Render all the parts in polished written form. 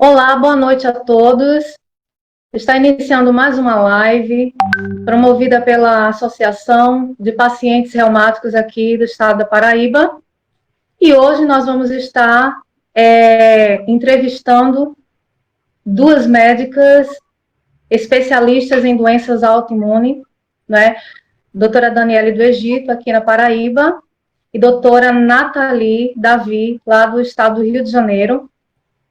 Olá, boa noite a todos. Está iniciando mais uma live promovida pela Associação de Pacientes Reumáticos aqui do estado da Paraíba. E hoje nós vamos estar entrevistando duas médicas especialistas em doenças autoimunes, né? Doutora Daniele do Egito, aqui na Paraíba, e doutora Nathalie Davi, lá do estado do Rio de Janeiro.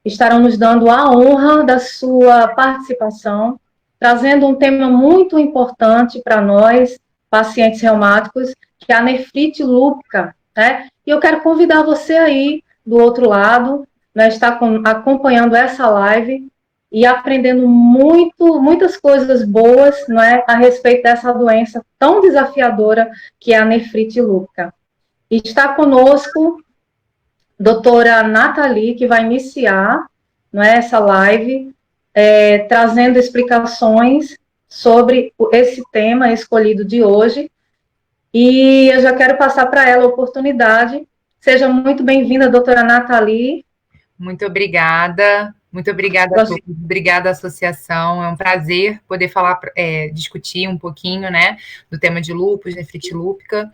Estarão nos dando a honra da sua participação, trazendo um tema muito importante para nós, pacientes reumáticos, que é a nefrite lúpica, né? E eu quero convidar você aí, do outro lado, né, estar acompanhando essa live e aprendendo muitas coisas boas, não é, a respeito dessa doença tão desafiadora que é a nefrite lúpica. E está conosco doutora Nathalie, que vai iniciar, não é, essa live, trazendo explicações sobre esse tema escolhido de hoje. E eu já quero passar para ela a oportunidade. Seja muito bem-vinda, doutora Nathalie. Muito obrigada a todos, obrigada à associação, é um prazer poder falar, discutir um pouquinho, né, do tema de lúpus, nefrite lúpica.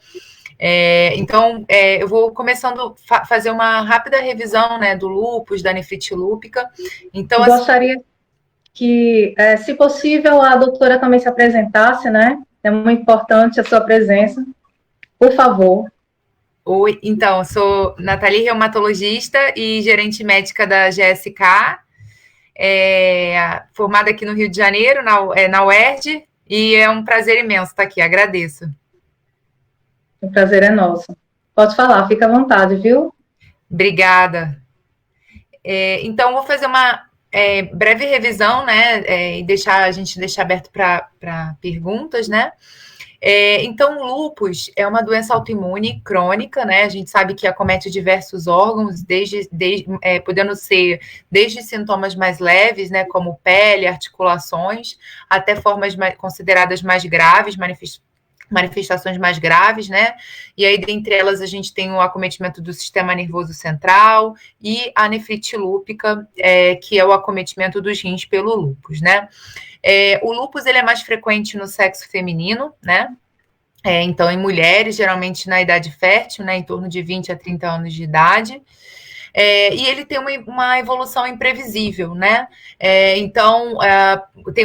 Então, eu vou começando a fazer uma rápida revisão, né, do lúpus, da nefrite lúpica. Então, gostaria que, se possível, a doutora também se apresentasse, né? É muito importante a sua presença. Por favor. Oi, então, eu sou Nathalie, reumatologista e gerente médica da GSK, formada aqui no Rio de Janeiro, na UERJ, e é um prazer imenso estar aqui, agradeço. O prazer é nosso. Pode falar, fica à vontade, viu? Obrigada. Então, vou fazer uma breve revisão, né, e a gente deixar aberto para perguntas, né? Então, o lúpus é uma doença autoimune crônica, né? A gente sabe que acomete diversos órgãos, podendo ser desde sintomas mais leves, né, como pele, articulações, até formas consideradas mais graves, manifestações mais graves, né? E aí, dentre elas, a gente tem o acometimento do sistema nervoso central e a nefrite lúpica, que é o acometimento dos rins pelo lúpus, né? O lúpus, ele é mais frequente no sexo feminino, né? Então, em mulheres, geralmente na idade fértil, né? Em torno de 20 a 30 anos de idade. E ele tem uma evolução imprevisível, né? Então,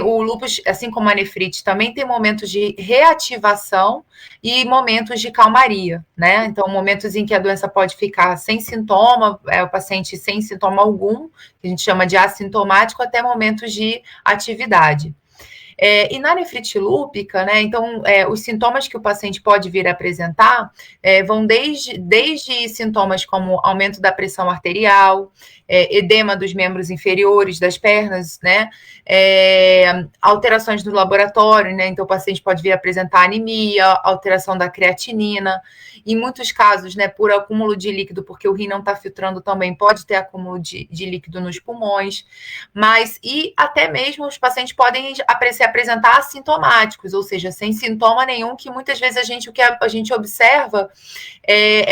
o lúpus, assim como a nefrite, também tem momentos de reativação e momentos de calmaria, né? Então, momentos em que a doença pode ficar sem sintoma, o paciente sem sintoma algum, que a gente chama de assintomático, até momentos de atividade. E na nefrite lúpica, né, então, os sintomas que o paciente pode vir a apresentar vão desde sintomas como aumento da pressão arterial, edema dos membros inferiores das pernas, né, alterações no laboratório, né, então o paciente pode vir a apresentar anemia, alteração da creatinina, em muitos casos, né, por acúmulo de líquido, porque o rim não está filtrando também, pode ter acúmulo de líquido nos pulmões, e até mesmo os pacientes podem apresentar assintomáticos, ou seja, sem sintoma nenhum, que muitas vezes o que a gente observa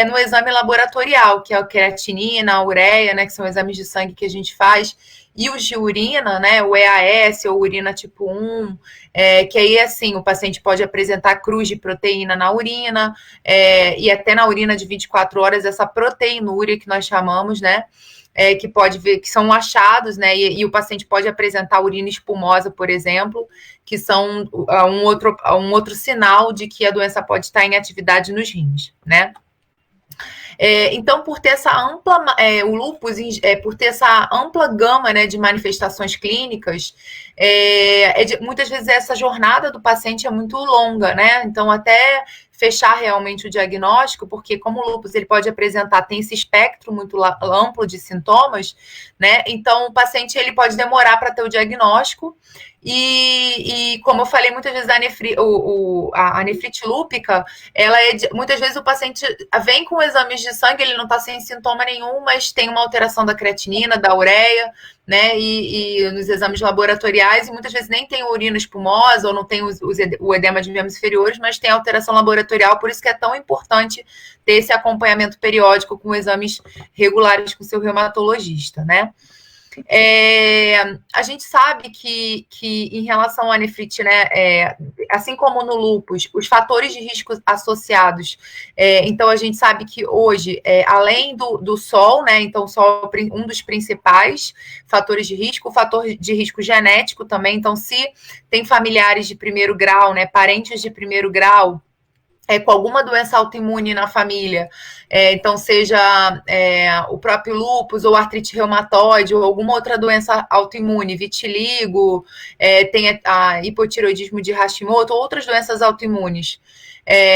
no exame laboratorial, que é a creatinina, a ureia, né, que são exames de sangue que a gente faz, e os de urina, né, o EAS, ou urina tipo 1, que aí, assim, o paciente pode apresentar cruz de proteína na urina, e até na urina de 24 horas, essa proteinúria que nós chamamos, né, que pode ver, que são achados, né, e o paciente pode apresentar urina espumosa, por exemplo, que são um outro sinal de que a doença pode estar em atividade nos rins, né. Então, por ter essa ampla, o lúpus, por ter essa ampla gama, né, de manifestações clínicas, muitas vezes essa jornada do paciente é muito longa, né? Então, até fechar realmente o diagnóstico, porque como o lúpus ele pode apresentar, tem esse espectro muito amplo de sintomas, né? Então, o paciente ele pode demorar para ter o diagnóstico. E como eu falei, muitas vezes a nefrite lúpica, muitas vezes o paciente vem com exames de sangue, ele não está sem sintoma nenhum, mas tem uma alteração da creatinina, da ureia, né, e nos exames laboratoriais, e muitas vezes nem tem urina espumosa, ou não tem o edema de membros inferiores, mas tem alteração laboratorial, por isso que é tão importante ter esse acompanhamento periódico com exames regulares com o seu reumatologista, né. A gente sabe que em relação à nefrite, né, assim como no lúpus, os fatores de risco associados, então a gente sabe que hoje, além do sol, né, então o sol é um dos principais fatores de risco, o fator de risco genético também, então se tem familiares de primeiro grau, né, parentes de primeiro grau, com alguma doença autoimune na família, então seja o próprio lúpus ou artrite reumatoide ou alguma outra doença autoimune, vitiligo, tem a hipotireoidismo de Hashimoto, outras doenças autoimunes,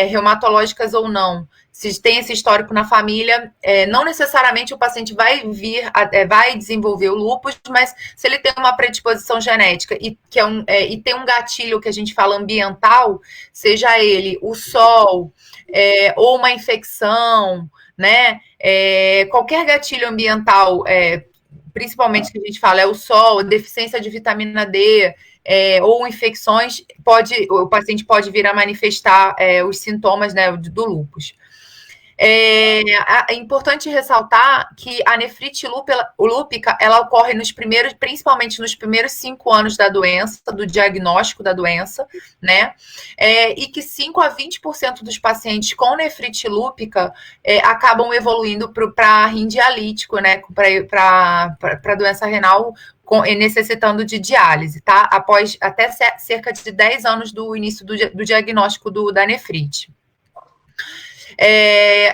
reumatológicas ou não, se tem esse histórico na família, não necessariamente o paciente vai vai desenvolver o lúpus, mas se ele tem uma predisposição genética e tem um gatilho que a gente fala ambiental, seja ele o sol, ou uma infecção, né? Qualquer gatilho ambiental, principalmente que a gente fala, é o sol, deficiência de vitamina D, ou infecções, o paciente pode vir a manifestar os sintomas, né, do lúpus. É importante ressaltar que a nefrite lúpica, ela ocorre principalmente nos primeiros 5 anos da doença, do diagnóstico da doença, né? E que 5 a 20% dos pacientes com nefrite lúpica acabam evoluindo para rim dialítico, né? Para doença renal, necessitando de diálise, tá? Após até cerca de 10 anos do início do diagnóstico da nefrite.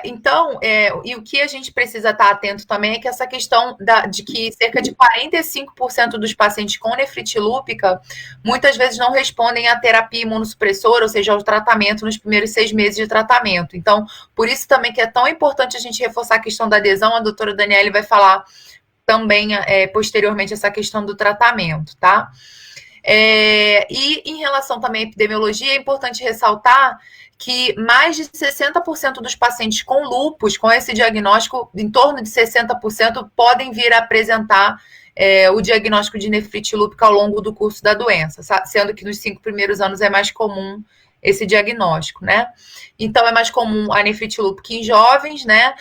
Então, e o que a gente precisa estar atento também é que essa questão de que cerca de 45% dos pacientes com nefrite lúpica muitas vezes não respondem à terapia imunossupressora, ou seja, ao tratamento nos primeiros 6 meses de tratamento. Então, por isso também que é tão importante a gente reforçar a questão da adesão. A doutora Daniele vai falar também posteriormente essa questão do tratamento, tá? E em relação também à epidemiologia, é importante ressaltar que mais de 60% dos pacientes com lúpus, com esse diagnóstico, em torno de 60%, podem vir a apresentar o diagnóstico de nefrite lúpica ao longo do curso da doença, sendo que nos 5 primeiros anos é mais comum esse diagnóstico, né? Então, é mais comum a nefrite lúpica em jovens, né?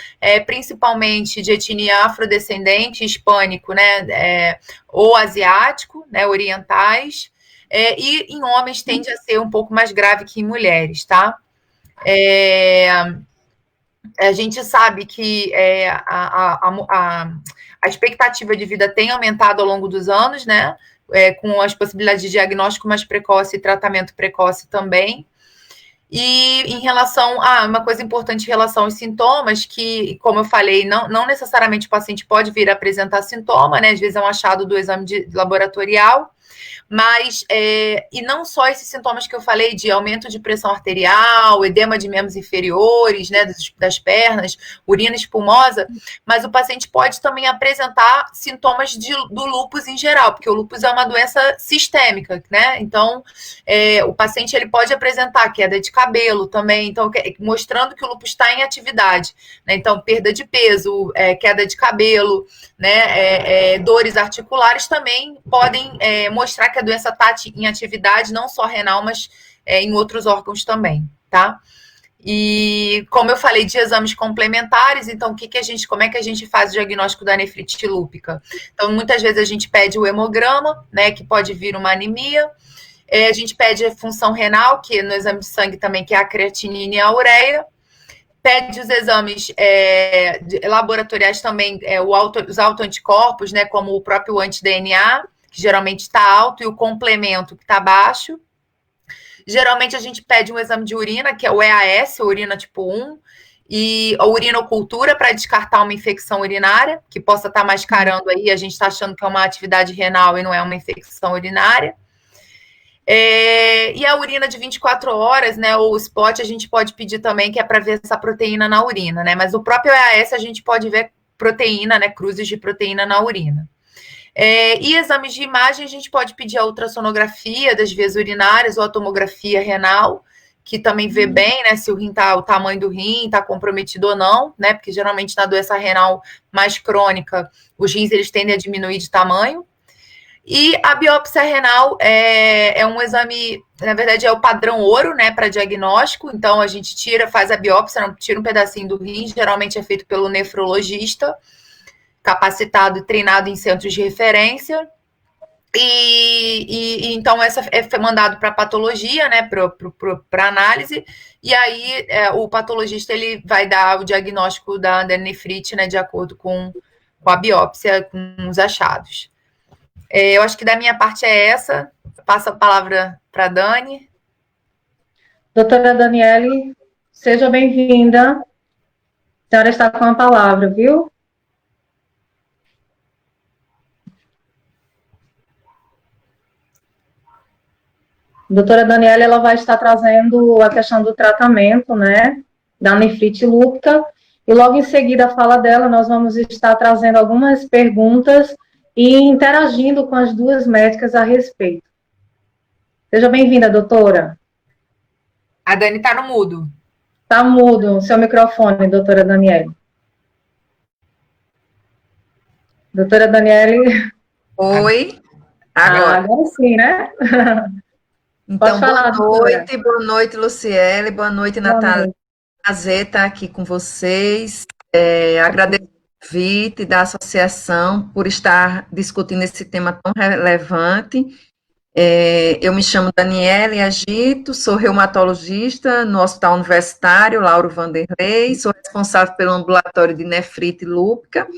Principalmente de etnia afrodescendente, hispânico, né? Ou asiático, né? Orientais. E em homens tende a ser um pouco mais grave que em mulheres, tá? A gente sabe que a expectativa de vida tem aumentado ao longo dos anos, né? Com as possibilidades de diagnóstico mais precoce e tratamento precoce também. E em relação a uma coisa importante em relação aos sintomas, que, como eu falei, não necessariamente o paciente pode vir a apresentar sintoma, né? Às vezes é um achado do exame laboratorial. Mas, e não só esses sintomas que eu falei, de aumento de pressão arterial, edema de membros inferiores, né, das pernas, urina espumosa, mas o paciente pode também apresentar sintomas do lúpus em geral, porque o lúpus é uma doença sistêmica, né? Então, o paciente ele pode apresentar queda de cabelo também, então, mostrando que o lúpus está em atividade, né? Então, perda de peso, queda de cabelo, né? Dores articulares também podem mostrar que a doença está em atividade, não só renal, mas em outros órgãos também, tá? E como eu falei de exames complementares, então como é que a gente faz o diagnóstico da nefrite lúpica? Então, muitas vezes a gente pede o hemograma, né, que pode vir uma anemia. A gente pede a função renal, que no exame de sangue também, que é a creatinina e a ureia. Pede os exames laboratoriais também, os autoanticorpos, né, como o próprio anti-DNA, que geralmente está alto, e o complemento, que está baixo. Geralmente a gente pede um exame de urina, que é o EAS, urina tipo 1, e a urinocultura para descartar uma infecção urinária, que possa estar mascarando aí, a gente está achando que é uma atividade renal e não é uma infecção urinária. E a urina de 24 horas, né, ou o spot, a gente pode pedir também, que é para ver essa proteína na urina, né, mas o próprio EAS a gente pode ver proteína, né, cruzes de proteína na urina. E exames de imagem, a gente pode pedir a ultrassonografia das vias urinárias ou a tomografia renal, que também vê bem, né, se o rim o tamanho do rim está comprometido ou não, né, porque geralmente na doença renal mais crônica, os rins eles tendem a diminuir de tamanho. E a biópsia renal é um exame, na verdade é o padrão ouro, né, para diagnóstico. Então a gente faz a biópsia, tira um pedacinho do rim, geralmente é feito pelo nefrologista. capacitado e treinado em centros de referência. Então essa é mandado para patologia, né, para análise, e aí o patologista ele vai dar o diagnóstico da nefrite, né, de acordo com a biópsia, com os achados. Eu acho que da minha parte é essa. Passo a palavra para a Dani. Doutora Daniele, seja bem-vinda. A senhora está com a palavra, viu? Doutora Daniela, ela vai estar trazendo a questão do tratamento, né, da nefrite lúpica, e logo em seguida a fala dela, nós vamos estar trazendo algumas perguntas e interagindo com as duas médicas a respeito. Seja bem-vinda, doutora. A Dani está no mudo. Está mudo o seu microfone, doutora Daniele. Doutora Daniele. Oi. Agora Sim, né? Então, boa noite, Luciele, boa noite, Natália. Prazer estar aqui com vocês. Agradeço o convite da associação por estar discutindo esse tema tão relevante. Eu me chamo Daniele Agito, sou reumatologista no Hospital Universitário Lauro Vanderlei, sou responsável pelo ambulatório de nefrite lúpica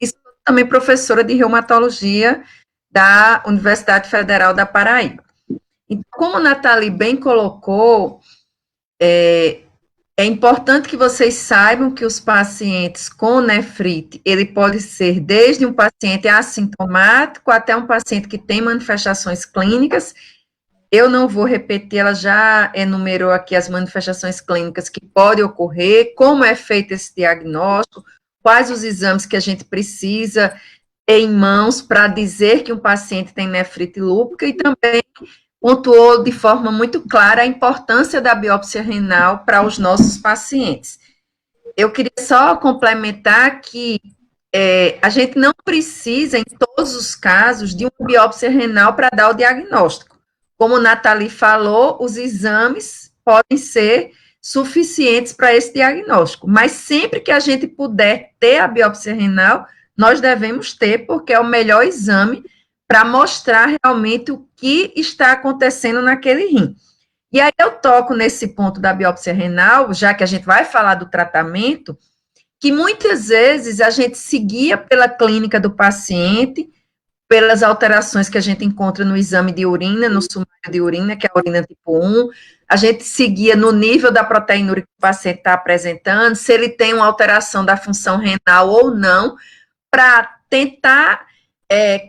e sou também professora de reumatologia da Universidade Federal da Paraíba. Então, como a Nathalie bem colocou, é importante que vocês saibam que os pacientes com nefrite, ele pode ser desde um paciente assintomático até um paciente que tem manifestações clínicas. Eu não vou repetir, ela já enumerou aqui as manifestações clínicas que podem ocorrer, como é feito esse diagnóstico, quais os exames que a gente precisa ter em mãos para dizer que um paciente tem nefrite lúpica, e também pontuou de forma muito clara a importância da biópsia renal para os nossos pacientes. Eu queria só complementar que a gente não precisa, em todos os casos, de uma biópsia renal para dar o diagnóstico. Como a Nathalie falou, os exames podem ser suficientes para esse diagnóstico, mas sempre que a gente puder ter a biópsia renal, nós devemos ter, porque é o melhor exame para mostrar realmente o que está acontecendo naquele rim. E aí eu toco nesse ponto da biópsia renal, já que a gente vai falar do tratamento, que muitas vezes a gente seguia pela clínica do paciente, pelas alterações que a gente encontra no exame de urina, no sumário de urina, que é a urina tipo 1, a gente seguia no nível da proteinúria que o paciente está apresentando, se ele tem uma alteração da função renal ou não, para tentar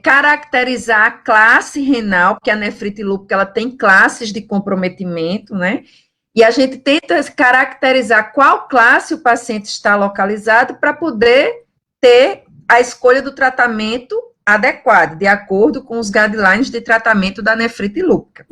caracterizar a classe renal, porque a nefrite lúpica ela tem classes de comprometimento, né? E a gente tenta caracterizar qual classe o paciente está localizado para poder ter a escolha do tratamento adequado, de acordo com os guidelines de tratamento da nefrite lúpica.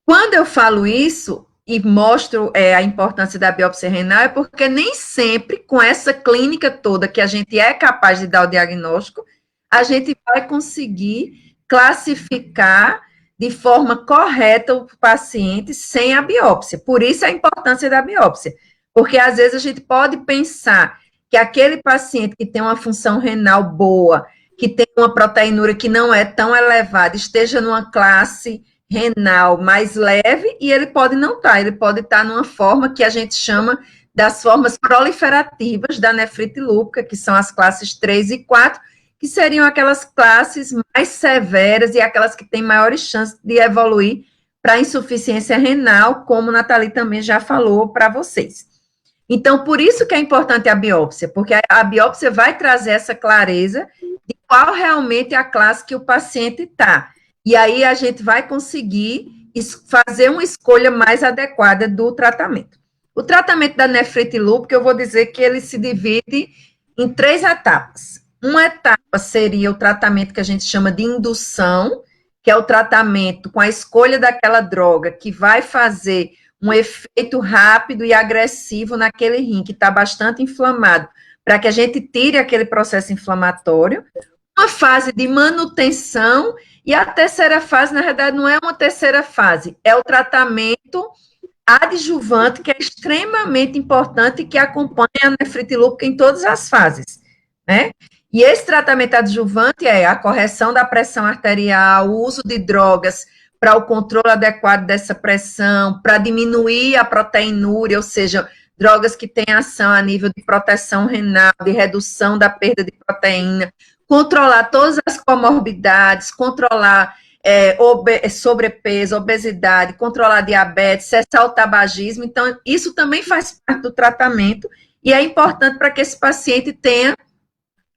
Quando eu falo isso e mostro a importância da biópsia renal, é porque nem sempre, com essa clínica toda que a gente é capaz de dar o diagnóstico, a gente vai conseguir classificar de forma correta o paciente sem a biópsia. Por isso a importância da biópsia, porque às vezes a gente pode pensar que aquele paciente que tem uma função renal boa, que tem uma proteinúria que não é tão elevada, esteja numa classe renal mais leve, e ele pode não estar, ele pode estar numa forma que a gente chama das formas proliferativas da nefrite lúpica, que são as classes 3 e 4, que seriam aquelas classes mais severas e aquelas que têm maiores chances de evoluir para insuficiência renal, como a Nathalie também já falou para vocês. Então, por isso que é importante a biópsia, porque a biópsia vai trazer essa clareza de qual realmente é a classe que o paciente está. E aí a gente vai conseguir fazer uma escolha mais adequada do tratamento. O tratamento da nefrite lúpica, eu vou dizer que ele se divide em 3 etapas. Uma etapa seria o tratamento que a gente chama de indução, que é o tratamento com a escolha daquela droga que vai fazer um efeito rápido e agressivo naquele rim que está bastante inflamado, para que a gente tire aquele processo inflamatório. Uma fase de manutenção, e a terceira fase, na verdade, não é uma terceira fase, é o tratamento adjuvante, que é extremamente importante e que acompanha a nefrite lúpica em todas as fases, né? E esse tratamento adjuvante é a correção da pressão arterial, o uso de drogas para o controle adequado dessa pressão, para diminuir a proteinúria, ou seja, drogas que têm ação a nível de proteção renal, de redução da perda de proteína, controlar todas as comorbidades, controlar sobrepeso, obesidade, controlar diabetes, cessar o tabagismo. Então, isso também faz parte do tratamento e é importante para que esse paciente tenha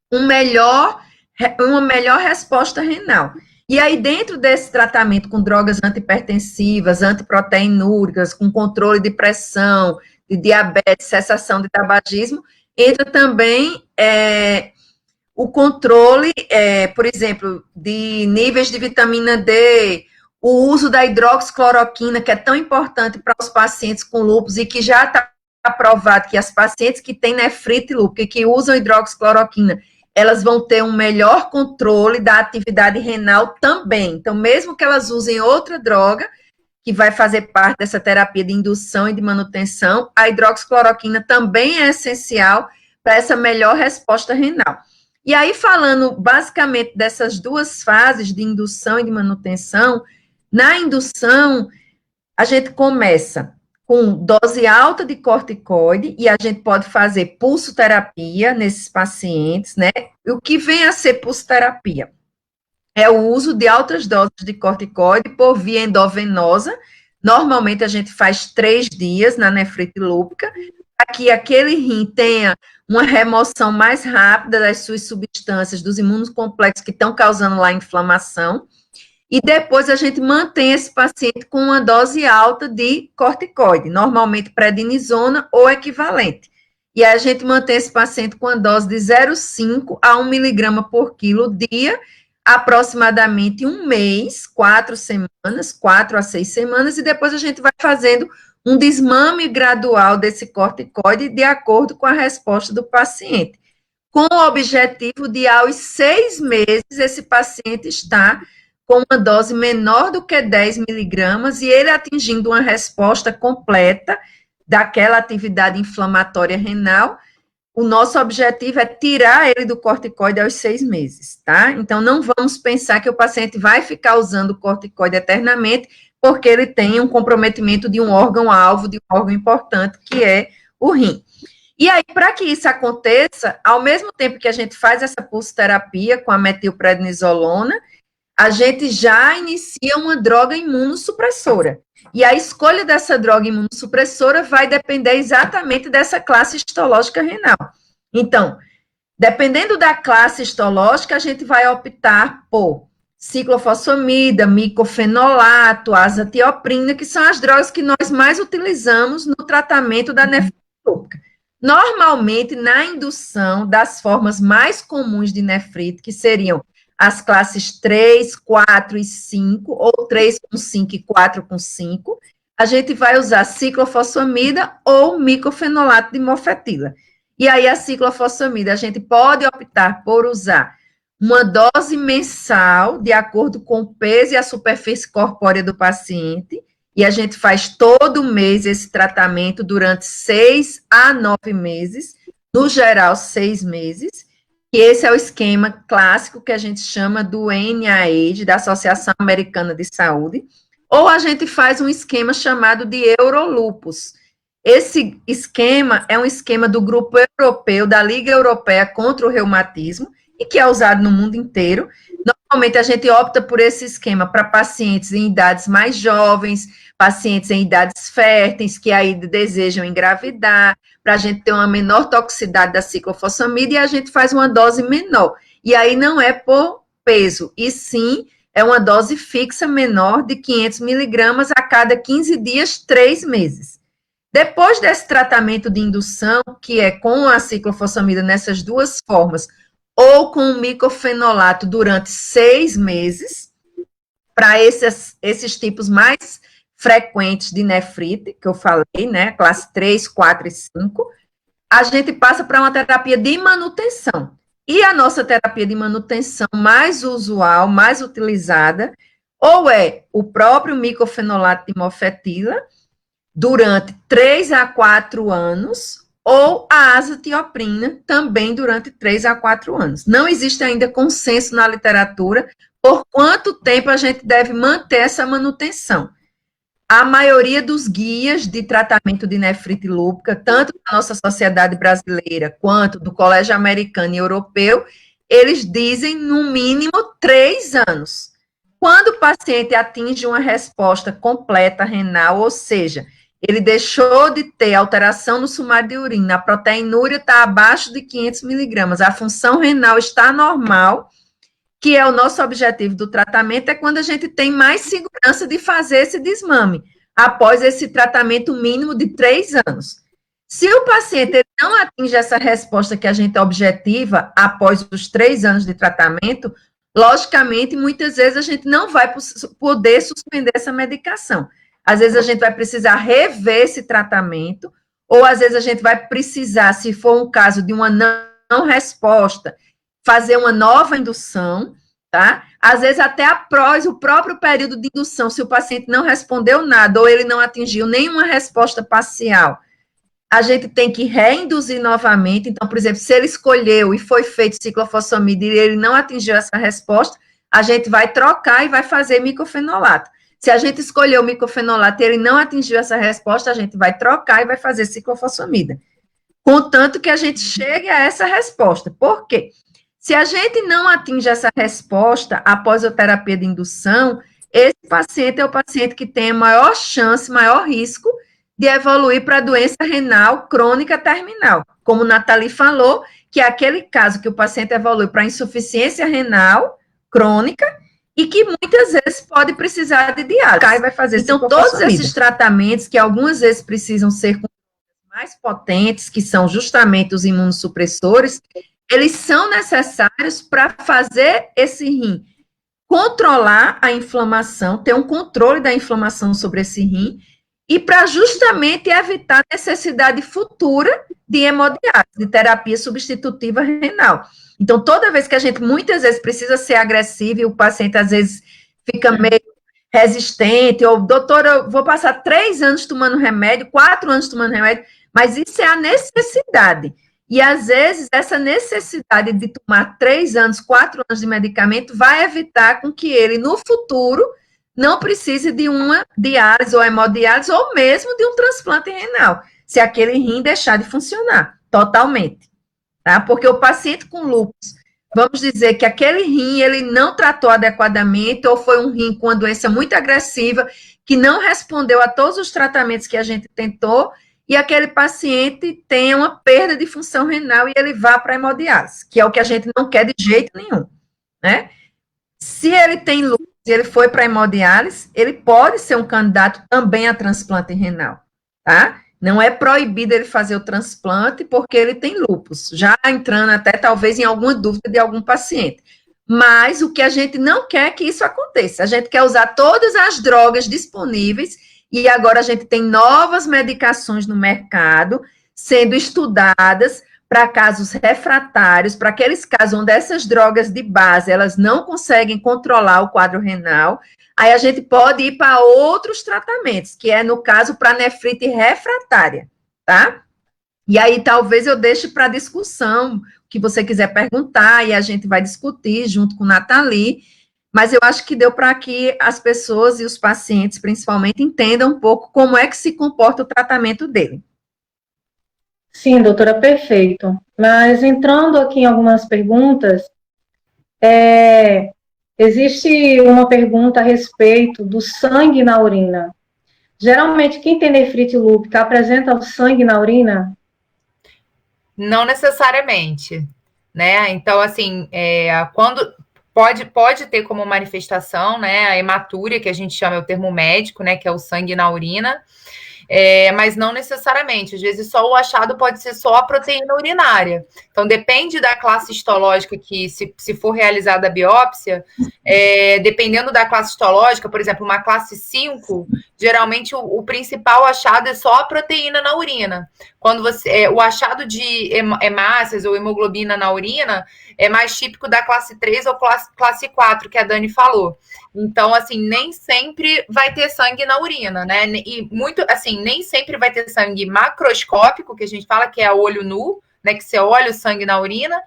uma melhor resposta renal. E aí, dentro desse tratamento com drogas antihipertensivas, antiproteinúricas, com controle de pressão, de diabetes, cessação de tabagismo, entra também o controle, por exemplo, de níveis de vitamina D, o uso da hidroxicloroquina, que é tão importante para os pacientes com lúpus e que já está aprovado que as pacientes que têm nefrite lúpica e que usam hidroxicloroquina, elas vão ter um melhor controle da atividade renal também. Então, mesmo que elas usem outra droga, que vai fazer parte dessa terapia de indução e de manutenção, a hidroxicloroquina também é essencial para essa melhor resposta renal. E aí, falando basicamente dessas duas fases de indução e de manutenção, na indução, a gente começa com dose alta de corticoide, e a gente pode fazer pulsoterapia nesses pacientes, né? E o que vem a ser pulsoterapia? É o uso de altas doses de corticoide por via endovenosa. Normalmente a gente faz 3 dias na nefrite lúpica, para que aquele rim tenha uma remoção mais rápida das suas substâncias, dos imunocomplexos que estão causando lá a inflamação, e depois a gente mantém esse paciente com uma dose alta de corticoide, normalmente prednisona ou equivalente. E aí a gente mantém esse paciente com uma dose de 0,5 a 1 miligrama por quilo dia, aproximadamente um mês, 4 a 6 semanas, e depois a gente vai fazendo um desmame gradual desse corticoide de acordo com a resposta do paciente, com o objetivo de, aos 6 meses, esse paciente estar com uma dose menor do que 10 miligramas e ele atingindo uma resposta completa daquela atividade inflamatória renal. O nosso objetivo é tirar ele do corticoide aos 6 meses, tá? Então, não vamos pensar que o paciente vai ficar usando o corticoide eternamente, porque ele tem um comprometimento de um órgão-alvo, de um órgão importante, que é o rim. E aí, para que isso aconteça, ao mesmo tempo que a gente faz essa pulsoterapia com a metilprednisolona, a gente já inicia uma droga imunossupressora. E a escolha dessa droga imunossupressora vai depender exatamente dessa classe histológica renal. Então, dependendo da classe histológica, a gente vai optar por ciclofosfamida, micofenolato, azatioprina, que são as drogas que nós mais utilizamos no tratamento da nefrite lúpica. Normalmente, na indução das formas mais comuns de nefrite, que seriam as classes 3, 4 e 5, ou 3 com 5 e 4 com 5, a gente vai usar ciclofosfamida ou micofenolato de mofetila. E aí, a ciclofosfamida, a gente pode optar por usar uma dose mensal, de acordo com o peso e a superfície corpórea do paciente, e a gente faz todo mês esse tratamento durante 6 a 9 meses, no geral, 6 meses. E esse é o esquema clássico que a gente chama do NIH, da Associação Americana de Saúde, ou a gente faz um esquema chamado de Eurolupus. Esse esquema é um esquema do grupo europeu, da Liga Europeia contra o Reumatismo, e que é usado no mundo inteiro. Normalmente a gente opta por esse esquema para pacientes em idades mais jovens, pacientes em idades férteis, que aí desejam engravidar, para a gente ter uma menor toxicidade da ciclofosfamida, e a gente faz uma dose menor. E aí não é por peso, e sim é uma dose fixa menor de 500 miligramas a cada 15 dias, 3 meses. Depois desse tratamento de indução, que é com a ciclofosfamida nessas duas formas, ou com o micofenolato durante 6 meses, para esses tipos mais frequentes de nefrite, que eu falei, né, classe 3, 4 e 5, a gente passa para uma terapia de manutenção. E a nossa terapia de manutenção mais usual, mais utilizada, ou é o próprio micofenolato de mofetila, durante 3 a 4 anos, ou a azatioprina, também durante 3 a 4 anos. Não existe ainda consenso na literatura por quanto tempo a gente deve manter essa manutenção. A maioria dos guias de tratamento de nefrite lúpica, tanto da nossa sociedade brasileira quanto do Colégio Americano e Europeu, eles dizem no mínimo 3 anos. Quando o paciente atinge uma resposta completa renal, ou seja, ele deixou de ter alteração no sumário de urina, a proteinúria está abaixo de 500 miligramas, a função renal está normal, que é o nosso objetivo do tratamento, é quando a gente tem mais segurança de fazer esse desmame, após esse tratamento mínimo de 3 anos. Se o paciente não atinge essa resposta que a gente objetiva após os 3 anos de tratamento, logicamente, muitas vezes a gente não vai poder suspender essa medicação. Às vezes a gente vai precisar rever esse tratamento, ou às vezes a gente vai precisar, se for um caso de uma não resposta, fazer uma nova indução, tá? Às vezes até após o próprio período de indução, se o paciente não respondeu nada, ou ele não atingiu nenhuma resposta parcial, a gente tem que reinduzir novamente. Então, por exemplo, se ele escolheu e foi feito ciclofosfamida e ele não atingiu essa resposta, a gente vai trocar e vai fazer micofenolato. Se a gente escolheu o micofenolato e ele não atingiu essa resposta, a gente vai trocar e vai fazer ciclofosfamida. Contanto que a gente chegue a essa resposta. Por quê? Se a gente não atinge essa resposta após a terapia de indução, esse paciente é o paciente que tem a maior chance, maior risco de evoluir para doença renal crônica terminal. Como Nathalie falou, que é aquele caso que o paciente evolui para insuficiência renal crônica e que muitas vezes pode precisar de diálise. Vai fazer então, todos esses tratamentos que algumas vezes precisam ser mais potentes, que são justamente os imunossupressores, eles são necessários para fazer esse rim controlar a inflamação, ter um controle da inflamação sobre esse rim, e para justamente evitar a necessidade futura de hemodiálise, de terapia substitutiva renal. Então, toda vez que a gente, muitas vezes, precisa ser agressivo e o paciente, às vezes, fica meio resistente, ou, doutor, eu vou passar 3 anos tomando remédio, 4 anos tomando remédio, mas isso é a necessidade. E, às vezes, essa necessidade de tomar 3 anos, 4 anos de medicamento vai evitar com que ele, no futuro, não precise de uma diálise ou hemodiálise, ou mesmo de um transplante renal, se aquele rim deixar de funcionar totalmente, tá? Porque o paciente com lúpus, vamos dizer que aquele rim, ele não tratou adequadamente, ou foi um rim com uma doença muito agressiva, que não respondeu a todos os tratamentos que a gente tentou, e aquele paciente tem uma perda de função renal e ele vá para a hemodiálise, que é o que a gente não quer de jeito nenhum, né? Se ele tem lúpus e ele foi para a hemodiálise, ele pode ser um candidato também a transplante renal, tá? Não é proibido ele fazer o transplante porque ele tem lúpus, já entrando até talvez em alguma dúvida de algum paciente. Mas o que a gente não quer é que isso aconteça. A gente quer usar todas as drogas disponíveis e agora a gente tem novas medicações no mercado sendo estudadas para casos refratários, para aqueles casos onde essas drogas de base, elas não conseguem controlar o quadro renal, aí a gente pode ir para outros tratamentos, que é, no caso, para nefrite refratária, tá? E aí talvez eu deixe para discussão, o que você quiser perguntar, e a gente vai discutir junto com Nathalie, mas eu acho que deu para que as pessoas e os pacientes, principalmente, entendam um pouco como é que se comporta o tratamento dele. Sim, doutora, perfeito. Mas entrando aqui em algumas perguntas, existe uma pergunta a respeito do sangue na urina. Geralmente, quem tem nefrite lúpica apresenta o sangue na urina? Não necessariamente, né? Então, assim, quando pode ter como manifestação, né, a hematúria, que a gente chama, é o termo médico, né, que é o sangue na urina, mas não necessariamente. Às vezes, só o achado pode ser só a proteína urinária. Então, depende da classe histológica que, se for realizada a biópsia, dependendo da classe histológica, por exemplo, uma classe 5, geralmente o principal achado é só a proteína na urina. Quando o achado de hemácias ou hemoglobina na urina é mais típico da classe 3 ou classe 4, que a Dani falou. Então, assim, nem sempre vai ter sangue na urina, né? E muito, assim, assim, nem sempre vai ter sangue macroscópico, que a gente fala que é a olho nu, né? Que você olha o sangue na urina.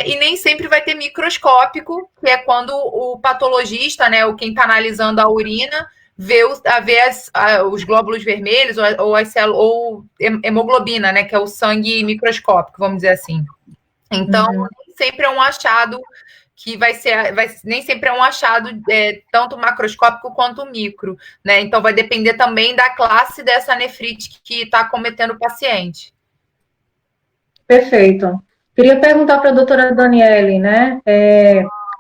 E nem sempre vai ter microscópico, que é quando o patologista, né, ou quem está analisando a urina, vê os glóbulos vermelhos ou hemoglobina, né, que é o sangue microscópico, vamos dizer assim. Então, nem sempre é um achado que nem sempre é um achado tanto macroscópico quanto micro, né? Então, vai depender também da classe dessa nefrite que está acometendo o paciente. Perfeito. Queria perguntar para a doutora Daniele, né?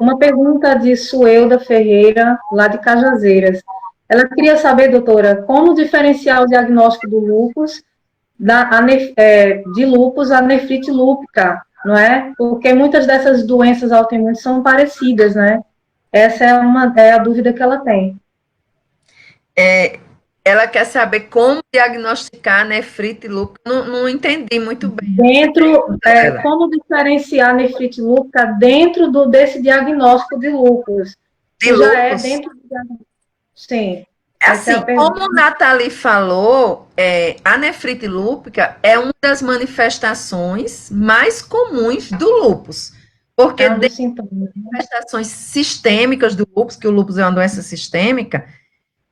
Uma pergunta de Suelda Ferreira, lá de Cajazeiras. Ela queria saber, doutora, como diferenciar o diagnóstico do lúpus, de lúpus a nefrite lúpica, não é? Porque muitas dessas doenças autoimunes são parecidas, né? Essa é a dúvida que ela tem. Ela quer saber como diagnosticar nefrite lúpica. Não entendi muito bem. Como diferenciar nefrite lúpica dentro desse diagnóstico de lúpus? De lúpus? Já é dentro do diagnóstico. Sim. Assim, como a Nathalie falou, a nefrite lúpica é uma das manifestações mais comuns do lúpus. Porque das manifestações sistêmicas do lúpus, que o lúpus é uma doença sistêmica,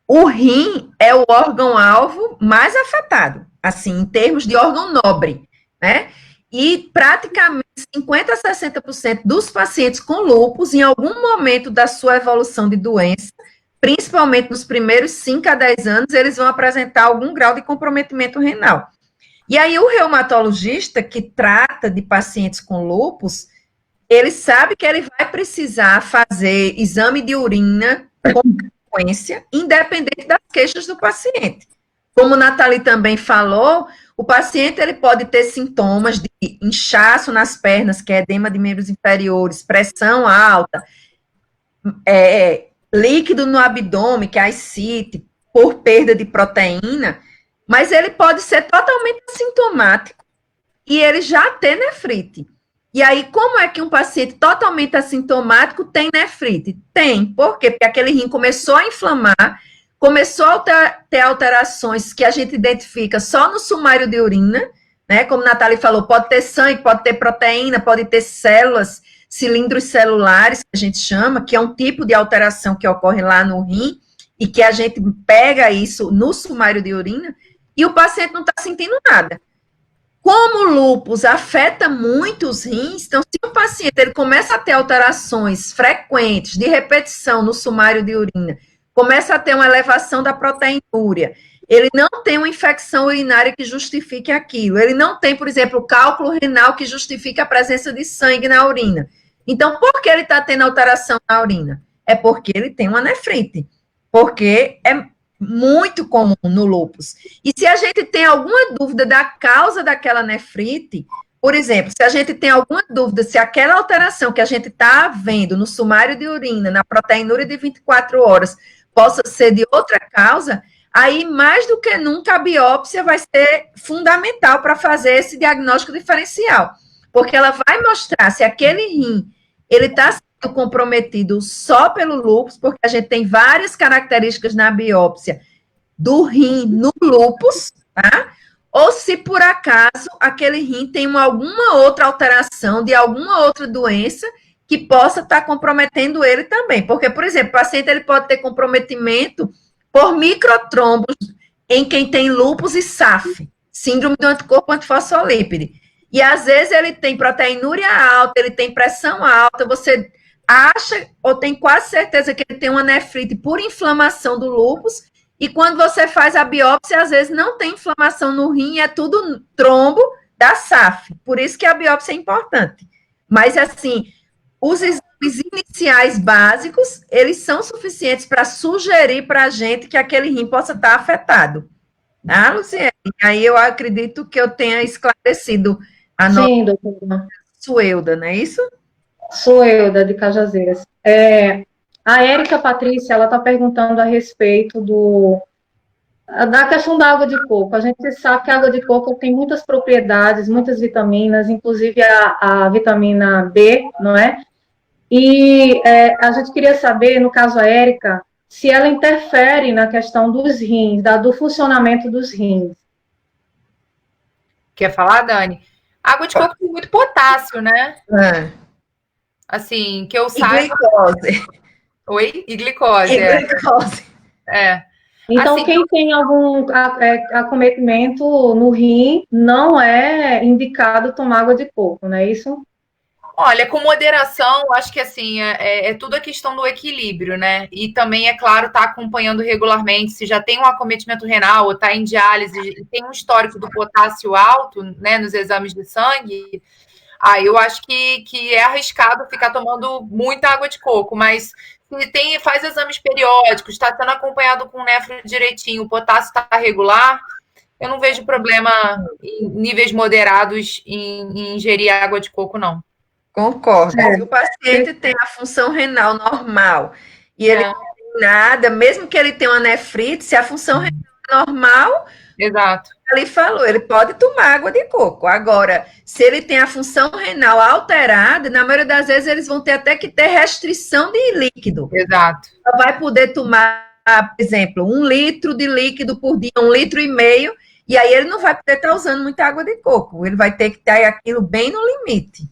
o rim é o órgão-alvo mais afetado, assim, em termos de órgão nobre, né? E praticamente 50% a 60% dos pacientes com lúpus, em algum momento da sua evolução de doença, principalmente nos primeiros 5 a 10 anos, eles vão apresentar algum grau de comprometimento renal. E aí o reumatologista que trata de pacientes com lúpus, ele sabe que ele vai precisar fazer exame de urina com frequência, independente das queixas do paciente. Como a Nathalie também falou, o paciente ele pode ter sintomas de inchaço nas pernas, que é edema de membros inferiores, pressão alta, líquido no abdômen, que é ascite, por perda de proteína, mas ele pode ser totalmente assintomático e ele já ter nefrite. E aí, como é que um paciente totalmente assintomático tem nefrite? Tem. Por quê? Porque aquele rim começou a inflamar, começou a ter alterações que a gente identifica só no sumário de urina, né? Como a Nathalie falou, pode ter sangue, pode ter proteína, pode ter células, cilindros celulares, que a gente chama, que é um tipo de alteração que ocorre lá no rim, e que a gente pega isso no sumário de urina, e o paciente não está sentindo nada. Como o lúpus afeta muito os rins, então se o paciente ele começa a ter alterações frequentes de repetição no sumário de urina, começa a ter uma elevação da proteinúria, ele não tem uma infecção urinária que justifique aquilo, ele não tem, por exemplo, o cálculo renal que justifique a presença de sangue na urina. Então, por que ele está tendo alteração na urina? É porque ele tem uma nefrite, porque é muito comum no lúpus. E se a gente tem alguma dúvida da causa daquela nefrite, por exemplo, se a gente tem alguma dúvida se aquela alteração que a gente está vendo no sumário de urina, na proteinúria de 24 horas, possa ser de outra causa, aí mais do que nunca a biópsia vai ser fundamental para fazer esse diagnóstico diferencial, porque ela vai mostrar se aquele rim ele está sendo comprometido só pelo lúpus, porque a gente tem várias características na biópsia do rim no lúpus, tá? Ou se por acaso aquele rim tem alguma outra alteração de alguma outra doença que possa estar comprometendo ele também. Porque, por exemplo, o paciente ele pode ter comprometimento por microtrombos em quem tem lúpus e SAF, síndrome do anticorpo antifosfolípide. E às vezes ele tem proteinúria alta, ele tem pressão alta, você acha ou tem quase certeza que ele tem uma nefrite por inflamação do lúpus, e quando você faz a biópsia, às vezes não tem inflamação no rim, é tudo trombo da SAF. Por isso que a biópsia é importante. Mas, assim, os exames iniciais básicos, eles são suficientes para sugerir para a gente que aquele rim possa estar afetado. Tá, Luciene? Aí eu acredito que eu tenha esclarecido a Sim, doutora. Suelda, não é isso? Suelda, de Cajazeiras. A Érica Patrícia, ela está perguntando a respeito da questão da água de coco. A gente sabe que a água de coco tem muitas propriedades, muitas vitaminas, inclusive a vitamina B, não é? E a gente queria saber, no caso a Érica, se ela interfere na questão dos rins, do funcionamento dos rins. Quer falar, Dani? Água de coco tem muito potássio, né? Assim, que eu saiba... glicose. Oi? E glicose, glicose. Então, assim, quem tem algum acometimento no rim, não é indicado tomar água de coco, não é isso? Olha, com moderação, acho que assim, é tudo a questão do equilíbrio, né? E também, é claro, tá acompanhando regularmente, se já tem um acometimento renal ou está em diálise e tem um histórico do potássio alto, né, nos exames de sangue, aí eu acho que é arriscado ficar tomando muita água de coco, mas se faz exames periódicos, está sendo acompanhado com o nefro direitinho, o potássio está regular, eu não vejo problema em níveis moderados em ingerir água de coco, não. Concordo. Se o paciente tem a função renal normal e ele não tem nada, mesmo que ele tenha uma nefrite, se a função renal é normal, exato, ele falou, ele pode tomar água de coco. Agora, se ele tem a função renal alterada, na maioria das vezes eles vão ter até que ter restrição de líquido. Exato. Só vai poder tomar, por exemplo, 1 litro de líquido por dia, 1,5 litros, e aí ele não vai poder estar usando muita água de coco. Ele vai ter que ter aquilo bem no limite.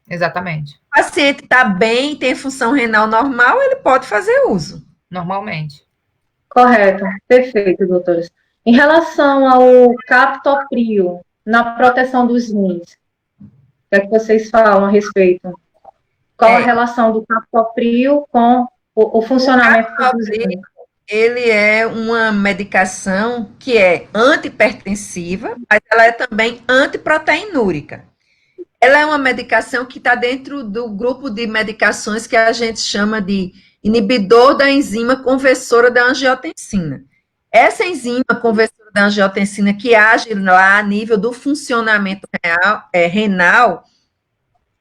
Exatamente. O paciente está bem, tem função renal normal, ele pode fazer uso. Normalmente. Correto, perfeito, doutores. Em relação ao captopril, na proteção dos rins, o que é que vocês falam a respeito? Qual a relação do captopril com o funcionamento dos rins? Ele é uma medicação que é antihipertensiva, mas ela é também antiproteinúrica. Ela é uma medicação que está dentro do grupo de medicações que a gente chama de inibidor da enzima conversora da angiotensina. Essa enzima conversora da angiotensina que age lá a nível do funcionamento renal,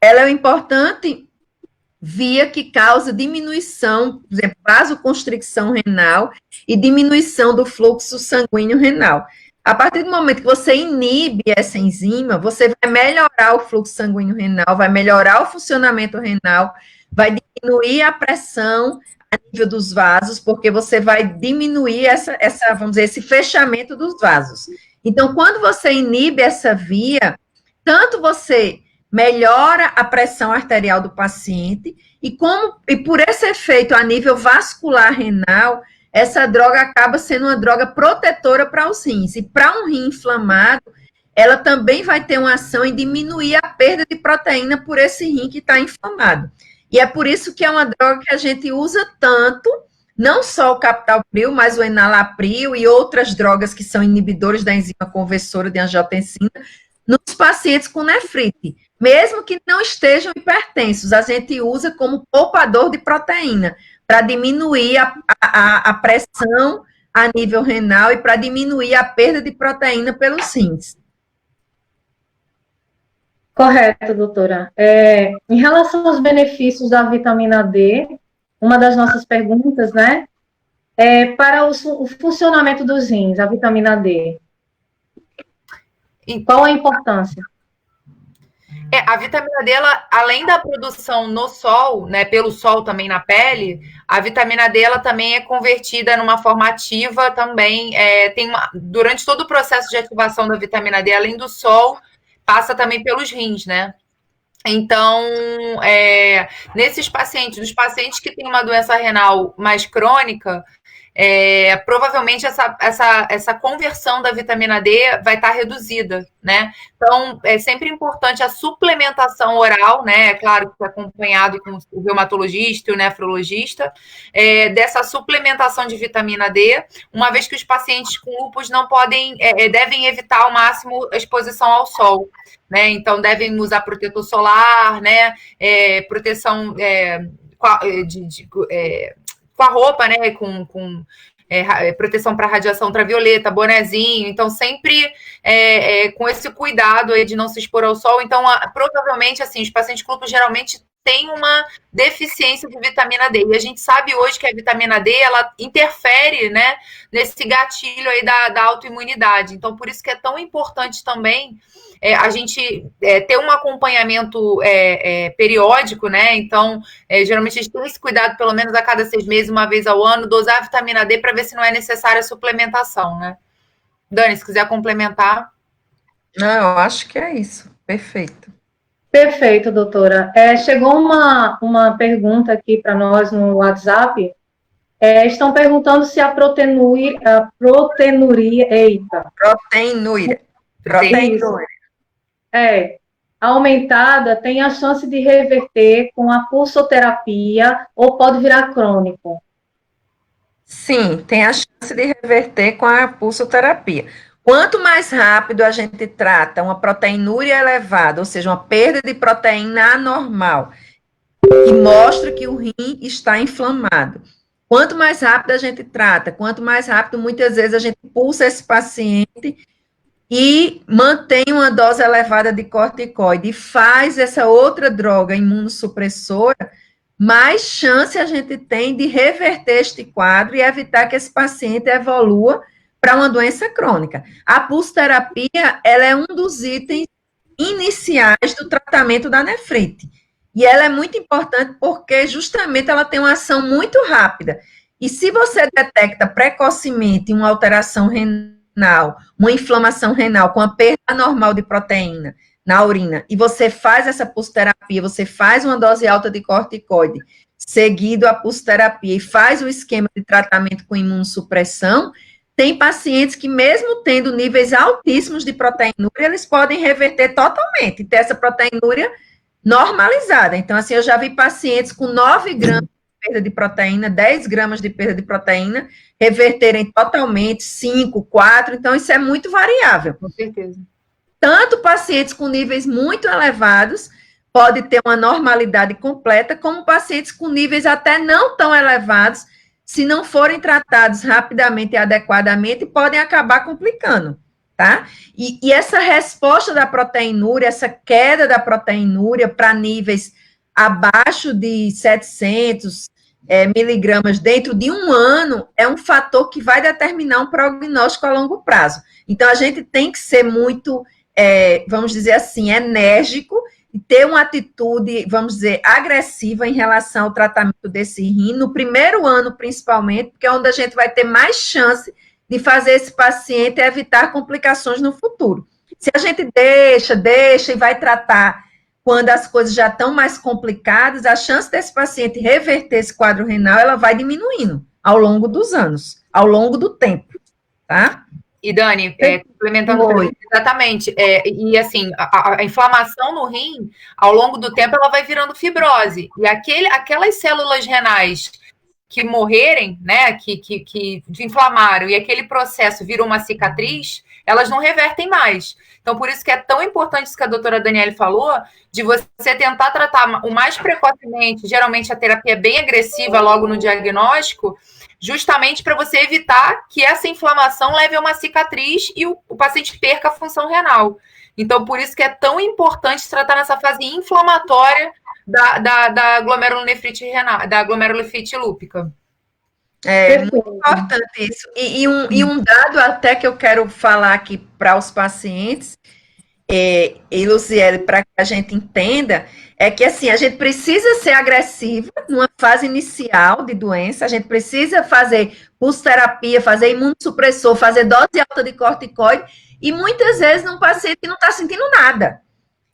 ela é importante via que causa diminuição, por exemplo, vasoconstricção renal e diminuição do fluxo sanguíneo renal. A partir do momento que você inibe essa enzima, você vai melhorar o fluxo sanguíneo renal, vai melhorar o funcionamento renal, vai diminuir a pressão a nível dos vasos, porque você vai diminuir vamos dizer, esse fechamento dos vasos. Então, quando você inibe essa via, tanto você melhora a pressão arterial do paciente, e por esse efeito a nível vascular renal, essa droga acaba sendo uma droga protetora para os rins. E para um rim inflamado, ela também vai ter uma ação em diminuir a perda de proteína por esse rim que está inflamado. E é por isso que é uma droga que a gente usa tanto, não só o captopril, mas o enalapril e outras drogas que são inibidores da enzima conversora de angiotensina, nos pacientes com nefrite. Mesmo que não estejam hipertensos, a gente usa como poupador de proteína, para diminuir a pressão a nível renal e para diminuir a perda de proteína pelos rins. Correto, doutora. Em relação aos benefícios da vitamina D, uma das nossas perguntas, né, para o funcionamento dos rins, a vitamina D. E qual a importância? A vitamina D, ela, além da produção no sol, né, pelo sol também na pele, a vitamina D ela também é convertida numa forma ativa também. Durante todo o processo de ativação da vitamina D, além do sol, passa também pelos rins, né? Então, nesses pacientes, dos pacientes que têm uma doença renal mais crônica, provavelmente essa conversão da vitamina D vai estar reduzida, né? Então, é sempre importante a suplementação oral, né? É claro que acompanhado com o reumatologista e o nefrologista, dessa suplementação de vitamina D, uma vez que os pacientes com lúpus não podem, devem evitar ao máximo a exposição ao sol, né? Então, devem usar protetor solar, né? Proteção com a roupa, né, com proteção para radiação ultravioleta, bonezinho, então sempre com esse cuidado aí de não se expor ao sol. Então, provavelmente, assim, os pacientes com lúpus geralmente tem uma deficiência de vitamina D. E a gente sabe hoje que a vitamina D, ela interfere, né, nesse gatilho aí da autoimunidade. Então, por isso que é tão importante também a gente ter um acompanhamento periódico, né? Então, geralmente a gente tem esse cuidado pelo menos a cada 6 meses, uma vez ao ano, dosar a vitamina D para ver se não é necessária a suplementação, né? Dani, se quiser complementar. Não, eu acho que é isso. Perfeito. Perfeito, doutora. Chegou uma pergunta aqui para nós no WhatsApp. Estão perguntando se a proteinúria, aumentada tem a chance de reverter com a pulsoterapia ou pode virar crônico? Sim, tem a chance de reverter com a pulsoterapia. Quanto mais rápido a gente trata uma proteinúria elevada, ou seja, uma perda de proteína anormal, que mostra que o rim está inflamado. Quanto mais rápido a gente trata, quanto mais rápido, muitas vezes, a gente pulsa esse paciente e mantém uma dose elevada de corticoide e faz essa outra droga imunossupressora, mais chance a gente tem de reverter este quadro e evitar que esse paciente evolua para uma doença crônica. A pulsoterapia, ela é um dos itens iniciais do tratamento da nefrite. E ela é muito importante porque justamente ela tem uma ação muito rápida. E se você detecta precocemente uma alteração renal, uma inflamação renal com a perda anormal de proteína na urina, e você faz essa pulsoterapia, você faz uma dose alta de corticoide, seguido a pulsoterapia, e faz o esquema de tratamento com imunossupressão, tem pacientes que, mesmo tendo níveis altíssimos de proteinúria, eles podem reverter totalmente, ter essa proteinúria normalizada. Então, assim, eu já vi pacientes com 9 gramas de perda de proteína, 10 gramas de perda de proteína, reverterem totalmente, 5, 4, então isso é muito variável. Com certeza. Tanto pacientes com níveis muito elevados, pode ter uma normalidade completa, como pacientes com níveis até não tão elevados, se não forem tratados rapidamente e adequadamente, podem acabar complicando, tá? E essa resposta da proteinúria, essa queda da proteinúria para níveis abaixo de 700 miligramas dentro de um ano, é um fator que vai determinar um prognóstico a longo prazo. Então, a gente tem que ser muito, vamos dizer assim, enérgico, e ter uma atitude, vamos dizer, agressiva em relação ao tratamento desse rim, no primeiro ano, principalmente, porque é onde a gente vai ter mais chance de fazer esse paciente evitar complicações no futuro. Se a gente deixa e vai tratar quando as coisas já estão mais complicadas, a chance desse paciente reverter esse quadro renal, ela vai diminuindo ao longo dos anos, ao longo do tempo, tá? E, Dani, complementando, exatamente, e assim, a inflamação no rim, ao longo do tempo, ela vai virando fibrose, e aquelas células renais que morrerem, né, que inflamaram, e aquele processo virou uma cicatriz, elas não revertem mais. Então, por isso que é tão importante isso que a doutora Daniele falou, de você tentar tratar o mais precocemente, geralmente a terapia é bem agressiva logo no diagnóstico, justamente para você evitar que essa inflamação leve a uma cicatriz e o paciente perca a função renal. Então, por isso que é tão importante tratar nessa fase inflamatória da glomerulonefrite renal, da glomerulonefrite lúpica. É muito importante isso. E um dado até que eu quero falar aqui para os pacientes, e Luciele, para que a gente entenda, é que assim, a gente precisa ser agressiva numa fase inicial de doença, a gente precisa fazer pulsoterapia, fazer imunossupressor, fazer dose alta de corticoide, e muitas vezes num paciente que não está sentindo nada.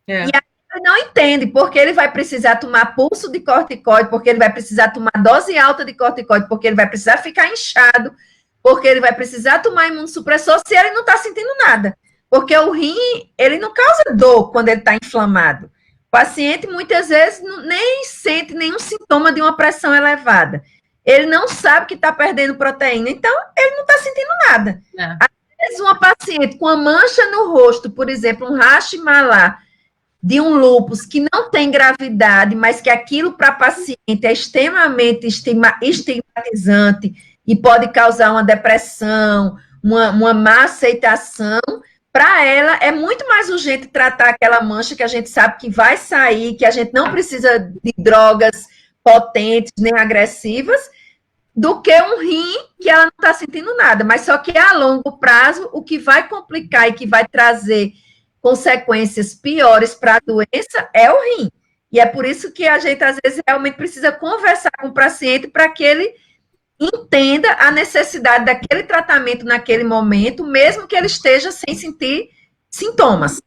E aí ele não entende, porque ele vai precisar tomar pulso de corticoide, porque ele vai precisar tomar dose alta de corticoide, porque ele vai precisar ficar inchado, porque ele vai precisar tomar imunossupressor se ele não está sentindo nada. Porque o rim, ele não causa dor quando ele está inflamado. O paciente, muitas vezes, nem sente nenhum sintoma de uma pressão elevada. Ele não sabe que está perdendo proteína, então ele não está sentindo nada. Às vezes, uma paciente com uma mancha no rosto, por exemplo, um Hashimoto de um lúpus que não tem gravidade, mas que aquilo para paciente é extremamente estigmatizante e pode causar uma depressão, uma má aceitação, para ela é muito mais urgente tratar aquela mancha que a gente sabe que vai sair, que a gente não precisa de drogas potentes nem agressivas, do que um rim que ela não está sentindo nada. Mas só que a longo prazo, o que vai complicar e que vai trazer consequências piores para a doença é o rim. E é por isso que a gente, às vezes, realmente precisa conversar com o paciente para que ele entenda a necessidade daquele tratamento naquele momento, mesmo que ele esteja sem sentir sintomas.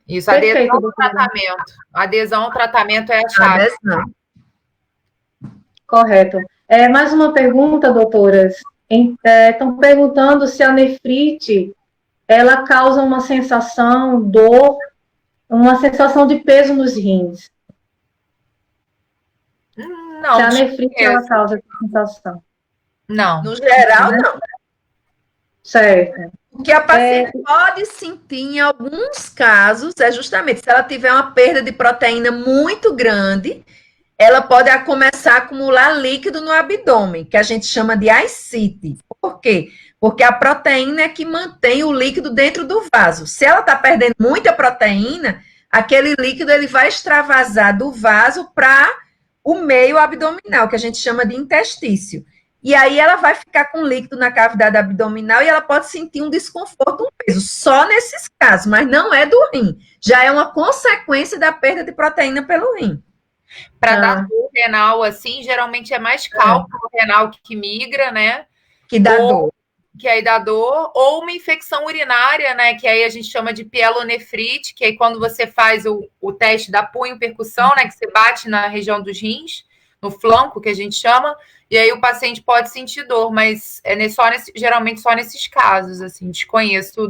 Isso, adesão ao tratamento. Adesão ao tratamento é a chave. Adesão. Correto. Mais uma pergunta, doutoras. Estão perguntando se a nefrite, ela causa uma sensação, dor, uma sensação de peso nos rins. Não. Se a nefrite, ela causa essa sensação. Não. No geral, não. Certo. O que a paciente pode sentir em alguns casos é justamente se ela tiver uma perda de proteína muito grande, ela pode começar a acumular líquido no abdômen, que a gente chama de ascite. Por quê? Porque a proteína é que mantém o líquido dentro do vaso. Se ela está perdendo muita proteína, aquele líquido ele vai extravasar do vaso para o meio abdominal, que a gente chama de interstício. E aí ela vai ficar com líquido na cavidade abdominal e ela pode sentir um desconforto, um peso, só nesses casos, mas não é do rim. Já é uma consequência da perda de proteína pelo rim. Para dar dor renal, assim, geralmente é mais cálculo renal que migra, né? Que dá dor. Que aí dá dor, ou uma infecção urinária, né? Que aí a gente chama de pielonefrite, que aí quando você faz o teste da punho-percussão, né? Que você bate na região dos rins, no flanco, que a gente chama, e aí o paciente pode sentir dor, mas geralmente só nesses casos, assim, desconheço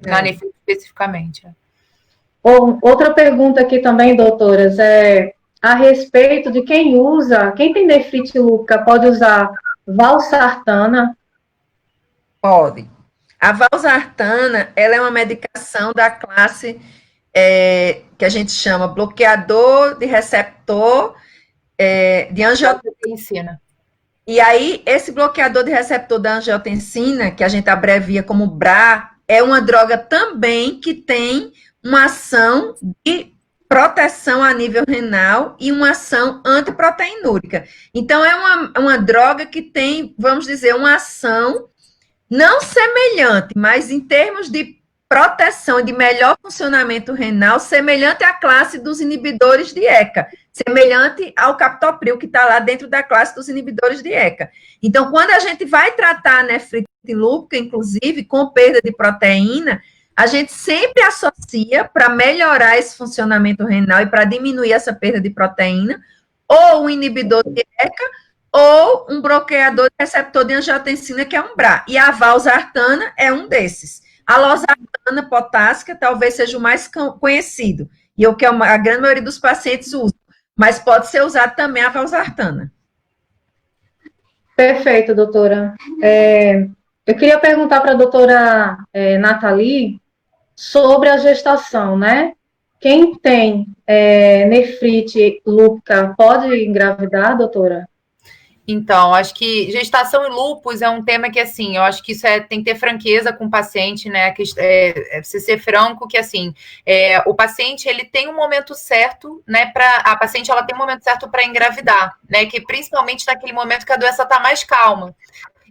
da nefrite especificamente. Outra pergunta aqui também, doutoras, a respeito de quem tem nefrite lúpica, pode usar valsartana? Pode. A valsartana, ela é uma medicação da classe que a gente chama bloqueador de receptor de angiotensina. E aí, esse bloqueador de receptor da angiotensina, que a gente abrevia como BRA, é uma droga também que tem uma ação de proteção a nível renal e uma ação antiproteinúrica. Então, é uma droga que tem, vamos dizer, uma ação não semelhante, mas em termos de proteção e de melhor funcionamento renal, semelhante à classe dos inibidores de ECA, semelhante ao captopril, que está lá dentro da classe dos inibidores de ECA. Então, quando a gente vai tratar a nefrite lúpica, inclusive, com perda de proteína, a gente sempre associa, para melhorar esse funcionamento renal e para diminuir essa perda de proteína, ou um inibidor de ECA, ou um bloqueador de receptor de angiotensina, que é um BRA. E a valsartana é um desses. A losartana potássica talvez seja o mais conhecido, e o que a grande maioria dos pacientes usa, mas pode ser usado também a valsartana. Perfeito, doutora. Eu queria perguntar para a doutora Nathalie sobre a gestação, né? Quem tem nefrite lúpica pode engravidar, doutora? Então, acho que gestação e lúpus é um tema que, assim, eu acho que isso tem que ter franqueza com o paciente, né? Você ser franco que, assim, o paciente, ele tem um momento certo, né? A paciente, ela tem um momento certo para engravidar, né? Que principalmente naquele momento que a doença está mais calma.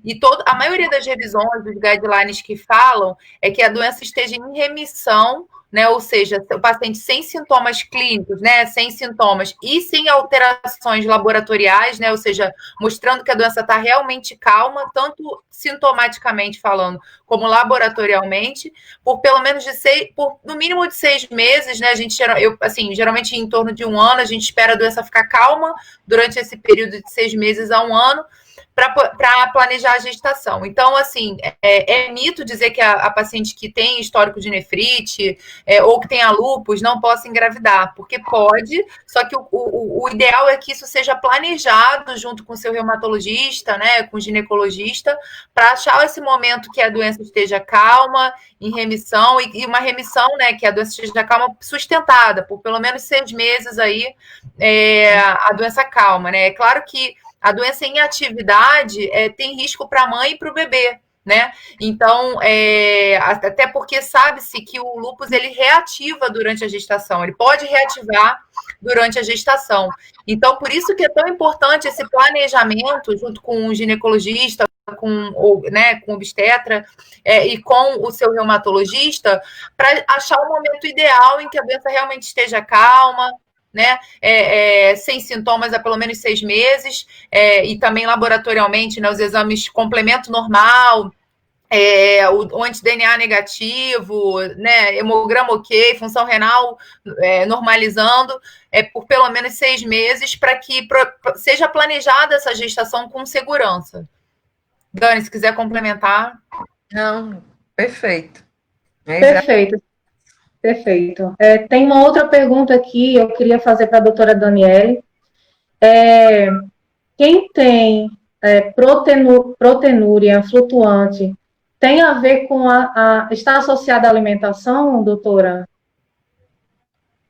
E a maioria das revisões, dos guidelines que falam, é que a doença esteja em remissão, né? Ou seja, o paciente sem sintomas clínicos, né? Sem sintomas e sem alterações laboratoriais, né? Ou seja, mostrando que a doença está realmente calma, tanto sintomaticamente falando, como laboratorialmente, por pelo menos no mínimo de 6 meses, né? Geralmente em torno de 1 ano, a gente espera a doença ficar calma durante esse período de 6 meses a 1 ano, para planejar a gestação. Então, assim, é mito dizer que a paciente que tem histórico de nefrite ou que tenha lúpus não possa engravidar, porque pode, só que o ideal é que isso seja planejado junto com o seu reumatologista, né, com o ginecologista, para achar esse momento que a doença esteja calma, em remissão, e uma remissão, né, que a doença esteja calma, sustentada, por pelo menos 6 meses aí, a doença calma, né? É claro que a doença em atividade tem risco para a mãe e para o bebê, né? Então, até porque sabe-se que o lúpus ele reativa durante a gestação, ele pode reativar durante a gestação. Então, por isso que é tão importante esse planejamento junto com o ginecologista, com o obstetra e com o seu reumatologista, para achar o momento ideal em que a doença realmente esteja calma, né, sem sintomas há pelo menos 6 meses, e também laboratorialmente, né, os exames complemento normal, o anti-DNA negativo, né, hemograma ok, função renal normalizando, por pelo menos 6 meses, para que seja planejada essa gestação com segurança. Dani, se quiser complementar. Não, perfeito. Perfeito. Perfeito. Tem uma outra pergunta aqui, eu queria fazer para a doutora Daniele. Quem tem proteinúria flutuante tem a ver com está associada à alimentação, doutora?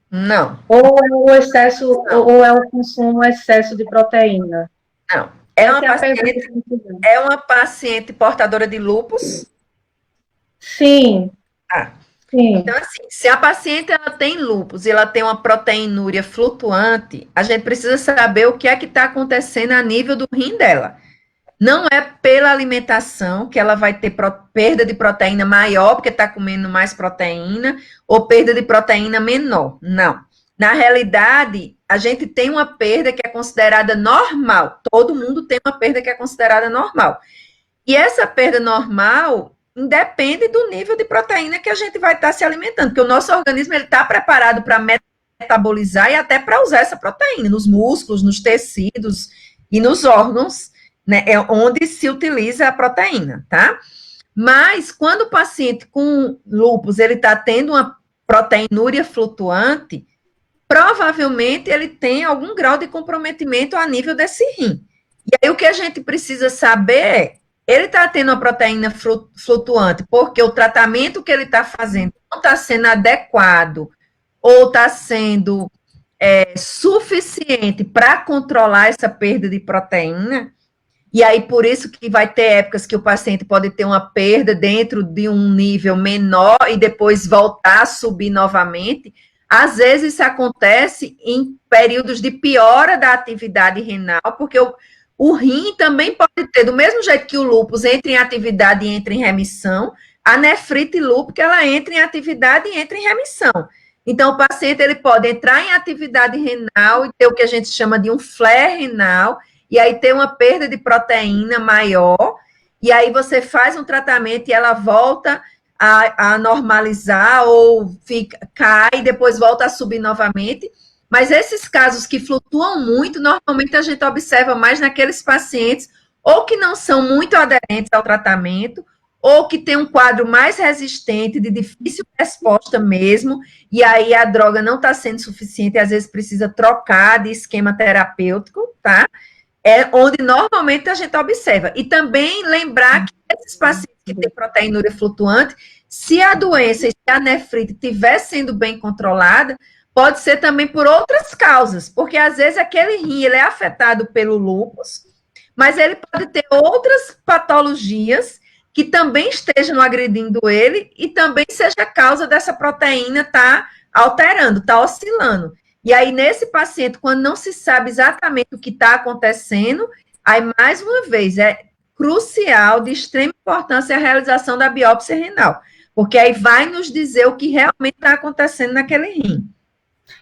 Não. Ou é o excesso, ou é o consumo excesso de proteína? Não. É uma paciente portadora de lúpus? Sim. Sim. Então, assim, se a paciente ela tem lúpus e ela tem uma proteinúria flutuante, a gente precisa saber o que é que está acontecendo a nível do rim dela. Não é pela alimentação que ela vai ter perda de proteína maior, porque está comendo mais proteína, ou perda de proteína menor. Não. Na realidade, a gente tem uma perda que é considerada normal. Todo mundo tem uma perda que é considerada normal. E essa perda normal independe do nível de proteína que a gente vai estar se alimentando, porque o nosso organismo está preparado para metabolizar e até para usar essa proteína nos músculos, nos tecidos e nos órgãos, né, onde se utiliza a proteína, tá? Mas quando o paciente com lúpus ele está tendo uma proteinúria flutuante, provavelmente ele tem algum grau de comprometimento a nível desse rim. E aí o que a gente precisa saber é, ele está tendo uma proteína flutuante porque o tratamento que ele está fazendo não está sendo adequado ou está sendo suficiente para controlar essa perda de proteína. E aí, por isso que vai ter épocas que o paciente pode ter uma perda dentro de um nível menor e depois voltar a subir novamente. Às vezes, isso acontece em períodos de piora da atividade renal, porque o rim também pode ter, do mesmo jeito que o lúpus entra em atividade e entra em remissão, a nefrite lúpica, ela entra em atividade e entra em remissão. Então, o paciente ele pode entrar em atividade renal e ter o que a gente chama de um flare renal, e aí ter uma perda de proteína maior, e aí você faz um tratamento e ela volta a normalizar ou cai e depois volta a subir novamente. Mas esses casos que flutuam muito, normalmente a gente observa mais naqueles pacientes ou que não são muito aderentes ao tratamento, ou que tem um quadro mais resistente, de difícil resposta mesmo, e aí a droga não está sendo suficiente, às vezes precisa trocar de esquema terapêutico, tá? É onde normalmente a gente observa. E também lembrar que esses pacientes que têm proteinúria flutuante, se a doença, se a nefrite estiver sendo bem controlada, pode ser também por outras causas, porque às vezes aquele rim ele é afetado pelo lúpus, mas ele pode ter outras patologias que também estejam agredindo ele e também seja causa dessa proteína estar alterando, estar oscilando. E aí, nesse paciente, quando não se sabe exatamente o que está acontecendo, aí, mais uma vez, é crucial, de extrema importância, a realização da biópsia renal, porque aí vai nos dizer o que realmente está acontecendo naquele rim.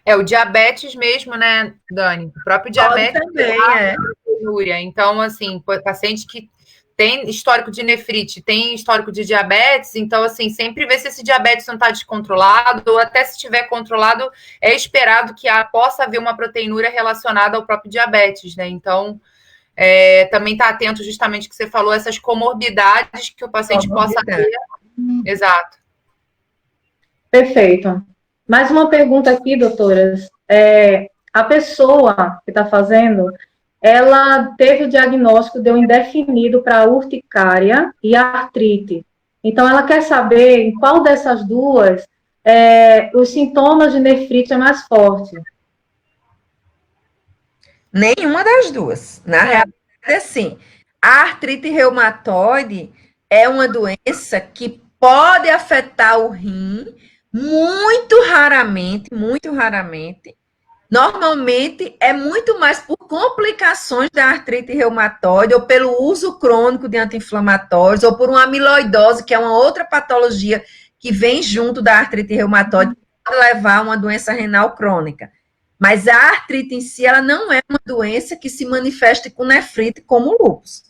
O diabetes mesmo, né, Dani? O próprio diabetes também, Então, assim, paciente que tem histórico de nefrite, tem histórico de diabetes, então, assim, sempre ver se esse diabetes não está descontrolado, ou até se estiver controlado, é esperado que possa haver uma proteinúria relacionada ao próprio diabetes, né? Então, também está atento justamente ao que você falou, essas comorbidades que o paciente possa ter. Exato. Perfeito. Mais uma pergunta aqui, doutoras. A pessoa que está fazendo, ela teve o diagnóstico de um indefinido para urticária e artrite. Então, ela quer saber em qual dessas duas os sintomas de nefrite é mais forte. Nenhuma das duas. Na realidade, assim, a artrite reumatoide é uma doença que pode afetar o rim muito raramente, muito raramente. Normalmente é muito mais por complicações da artrite reumatoide ou pelo uso crônico de anti-inflamatórios ou por uma amiloidose, que é uma outra patologia que vem junto da artrite reumatoide, que pode levar a uma doença renal crônica. Mas a artrite em si, ela não é uma doença que se manifeste com nefrite como o lúpus.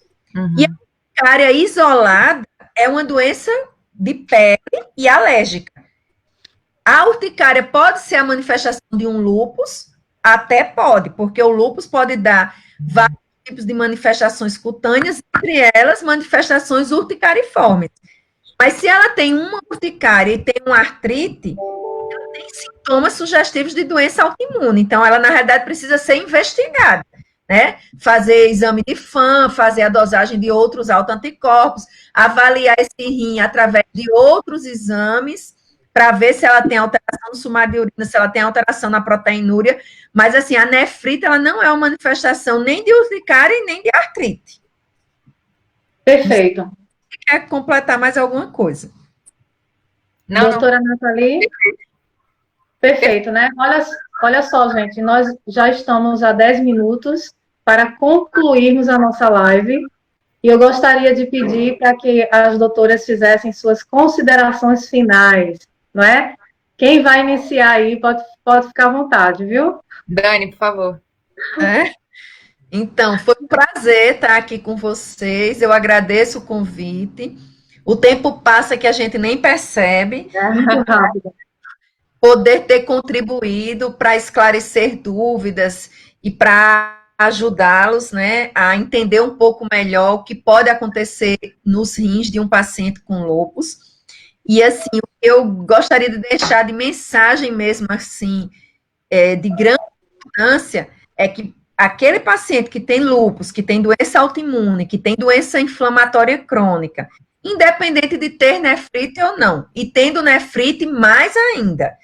E a urticária isolada é uma doença de pele e alérgica. A urticária pode ser a manifestação de um lúpus? Até pode, porque o lúpus pode dar vários tipos de manifestações cutâneas, entre elas manifestações urticariformes. Mas se ela tem uma urticária e tem uma artrite, ela tem sintomas sugestivos de doença autoimune. Então, ela, na realidade, precisa ser investigada, né? Fazer exame de FAM, fazer a dosagem de outros autoanticorpos, avaliar esse rim através de outros exames, para ver se ela tem alteração no sumário de urina, se ela tem alteração na proteinúria, mas, assim, a nefrite, ela não é uma manifestação nem de urticária e nem de artrite. Perfeito. Você quer completar mais alguma coisa? Não, doutora Nathalie? Perfeito, né? Olha só, gente, nós já estamos a 10 minutos para concluirmos a nossa live, e eu gostaria de pedir para que as doutoras fizessem suas considerações finais, não é? Quem vai iniciar aí pode ficar à vontade, viu? Dani, por favor. Então, foi um prazer estar aqui com vocês, eu agradeço o convite. O tempo passa que a gente nem percebe. Muito rápido. Poder ter contribuído para esclarecer dúvidas e para ajudá-los, né, a entender um pouco melhor o que pode acontecer nos rins de um paciente com lúpus. E, assim, eu gostaria de deixar de mensagem mesmo, assim, de grande importância, é que aquele paciente que tem lúpus, que tem doença autoimune, que tem doença inflamatória crônica, independente de ter nefrite ou não, e tendo nefrite mais ainda,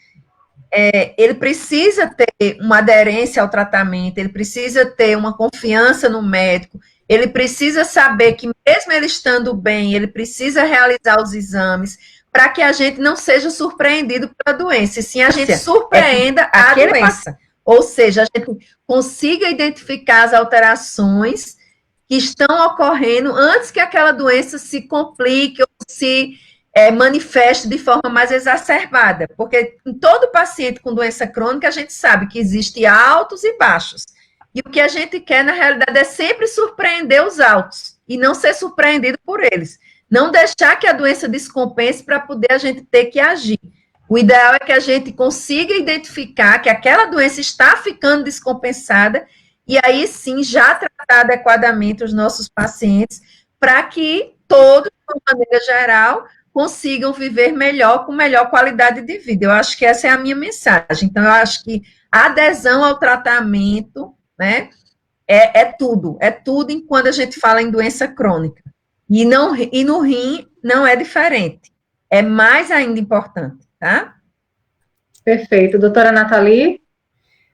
ele precisa ter uma aderência ao tratamento, ele precisa ter uma confiança no médico, ele precisa saber que mesmo ele estando bem, ele precisa realizar os exames para que a gente não seja surpreendido pela doença, e sim a gente surpreenda a doença. Ou seja, a gente consiga identificar as alterações que estão ocorrendo antes que aquela doença se complique ou se manifeste de forma mais exacerbada, porque em todo paciente com doença crônica a gente sabe que existe altos e baixos, e o que a gente quer na realidade é sempre surpreender os altos, e não ser surpreendido por eles, não deixar que a doença descompense para poder a gente ter que agir. O ideal é que a gente consiga identificar que aquela doença está ficando descompensada, e aí sim já tratar adequadamente os nossos pacientes, para que todos, de uma maneira geral, consigam viver melhor, com melhor qualidade de vida. Eu acho que essa é a minha mensagem. Então, eu acho que a adesão ao tratamento, né, é tudo quando a gente fala em doença crônica. E no rim não é diferente. É mais ainda importante, tá? Perfeito. Doutora Nathalie?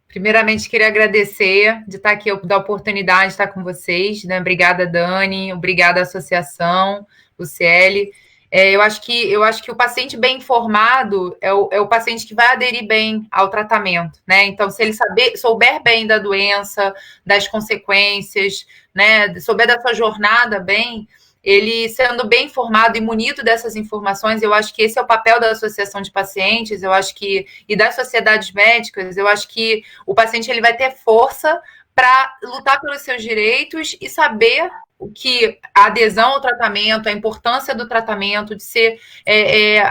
Primeiramente, queria agradecer de estar aqui, da oportunidade de estar com vocês, né? Obrigada, Dani, obrigada, associação, Luciele. Eu acho que o paciente bem informado é o paciente que vai aderir bem ao tratamento, né? Então, se ele souber bem da doença, das consequências, né? Souber da sua jornada bem, ele sendo bem informado e munido dessas informações, eu acho que esse é o papel da associação de pacientes, eu acho que, e das sociedades médicas, eu acho que o paciente ele vai ter força para lutar pelos seus direitos e saber que a adesão ao tratamento, a importância do tratamento, de ser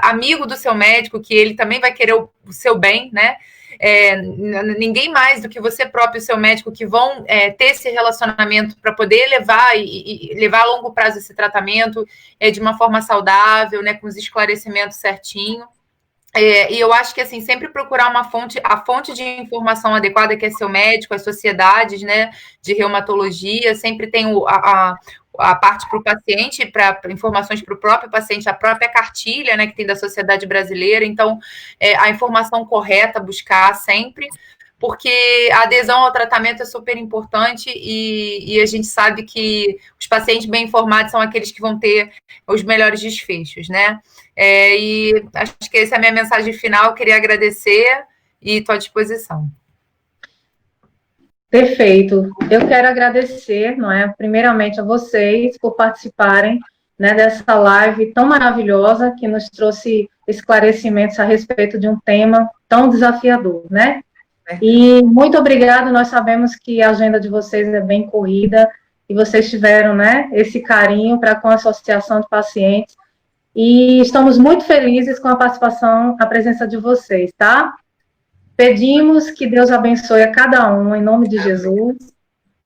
amigo do seu médico, que ele também vai querer o seu bem, né? Ninguém mais do que você próprio e seu médico que vão ter esse relacionamento para poder levar e levar a longo prazo esse tratamento de uma forma saudável, né, com os esclarecimentos certinho. E eu acho que, assim, sempre procurar a fonte de informação adequada, que é seu médico, as sociedades, né, de reumatologia, sempre tem a parte para o paciente, para informações para o próprio paciente, a própria cartilha, né, que tem da Sociedade Brasileira. Então, a informação correta, buscar sempre, porque a adesão ao tratamento é super importante e a gente sabe que os pacientes bem informados são aqueles que vão ter os melhores desfechos, né? E acho que essa é a minha mensagem final. Eu queria agradecer e estou à disposição. Perfeito. Eu quero agradecer, não é, primeiramente a vocês por participarem, né, dessa live tão maravilhosa que nos trouxe esclarecimentos a respeito de um tema tão desafiador, né? E muito obrigado. Nós sabemos que a agenda de vocês é bem corrida e vocês tiveram, né, esse carinho para com a Associação de Pacientes e estamos muito felizes com a participação, a presença de vocês, tá? Pedimos que Deus abençoe a cada um, em nome de Jesus.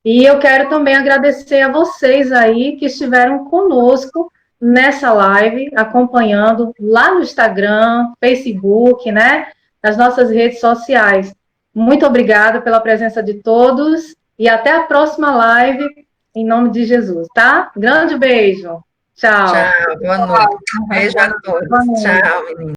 E eu quero também agradecer a vocês aí que estiveram conosco nessa live, acompanhando lá no Instagram, Facebook, né? Nas nossas redes sociais. Muito obrigada pela presença de todos e até a próxima live, em nome de Jesus, tá? Grande beijo. Tchau. Tchau, boa noite. Beijo a todos. Tchau, meninas.